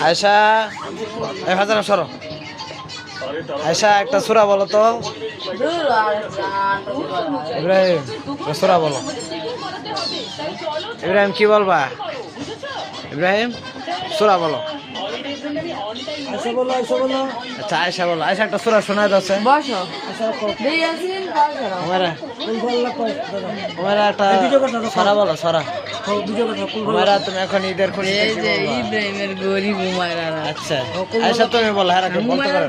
আয়শা এই হাজার সরো। আয়শা একটা সূরা বলো তো। ইব্রাহিম সূরা বলো। ইব্রাহিম কি বলবা? ইব্রাহিম সূরা বলো। আয়শা বলো, আয়শা বলো। আচ্ছা আয়শা বলো। আয়শা একটা সূরা শোনায় দাও। বসো তোমার একটা সরা বলো, সরা। তোমার তুমি এখন ঈদের খুশি এই যে ইব্রাহিমের গরিব হুমায়রা। আচ্ছা আয়শা তুমি বলো। হ্যাঁ রাখো, বলতে পারো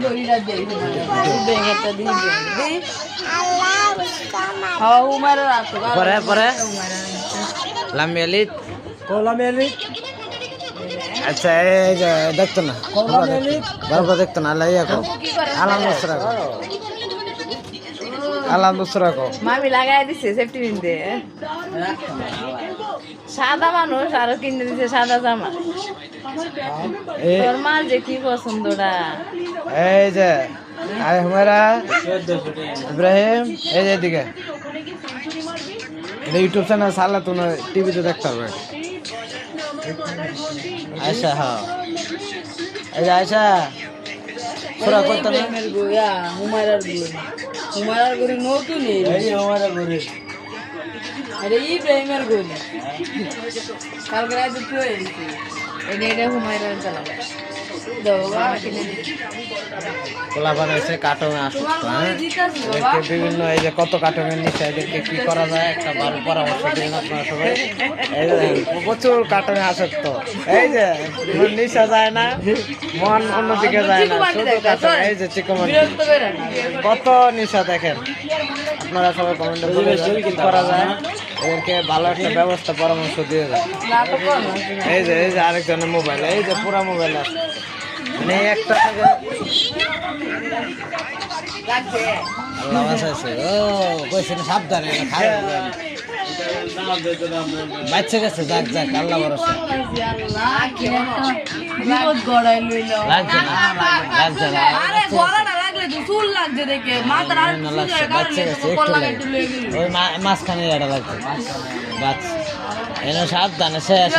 না। পরে পরে লাম্মি আলিদ। কলামে আলিদ। আচ্ছা এই যে দেখতো না, বারবার দেখতো না। আল্লাহ ইয়াকো আলহামদুলিল্লাহ কো, আলহামদুলিল্লাহ কো। মামি লাগাই দিছে সেফটি পিন দিয়ে। সাদা মানুষ আরো কিনে দিছে সাদা জামা। তোর মার যে কি পছন্দটা। এই যে আয় হুমায়রা, ইব্রাহিম এই যে এদিকে। এটা ইউটিউব চ্যানেল সালা তো টিভিতে দেখতে পারবে। আয়শা হ্যাঁ এই যে আয়শা সূরা করতে না। হুমায়রার গরি, হুমায়রার গরি নতুন। এই যে হুমায়রা গরি। আরে ইব্রাহিমের গরি কালকে রাতে তুই এনেছি। এটা হুমায়রার চালাম কোলা বানাইছে কার্টুনে আসতো। হ্যাঁ এদেরকে বিভিন্ন এই যে কত কার্টুনের নিচে এদেরকে কি করা যায় একটা ভালো পরামর্শ দিন আপনারা সবাই। এই যে প্রচুর কার্টুনে আসক্ত। এই যে নিশা যায় না, মন অন্যদিকে যায় না, শুধু কার্টুন। এই যে চিকমনি কত নিশা দেখেন। আপনারা সবাই কমেন্টে বলে কি করা যায়, এদেরকে ভালো একটা ব্যবস্থা পরামর্শ দিয়ে দেয়। এই যে আরেকজনের মোবাইল, এই যে পুরা মোবাইল আছে মানে একটা থেকে। আল্লাহ বাঁচাইছে। ও কইছে না সাবধানে বাচ্চা গেছে। যাক যাক আল্লাহ ভরসা। লাগছে না, লাগছে না, বাচ্চা গেছে একটু ওই মাঝখানে এটা লাগছে। বাচ্চা এনে সাবধানে শেষ।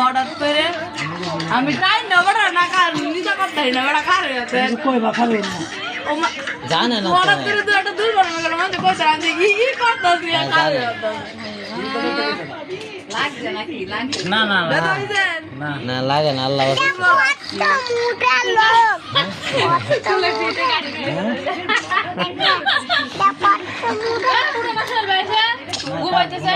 হঠাৎ করে আমি ট্রাই না বড় না কার নিজে করতে না বড় কার হইছে কই বা খাবে না। জানে না হঠাৎ করে একটা দুর্ঘটনা গেল মানে কইতে আমি কি করতেছি কার লাগছে নাকি লাগছে না না না না লাগে না। আল্লাহ চলে পিটে গাড়ি পুরো মাসের বাইরে ঘুমাইতেছে।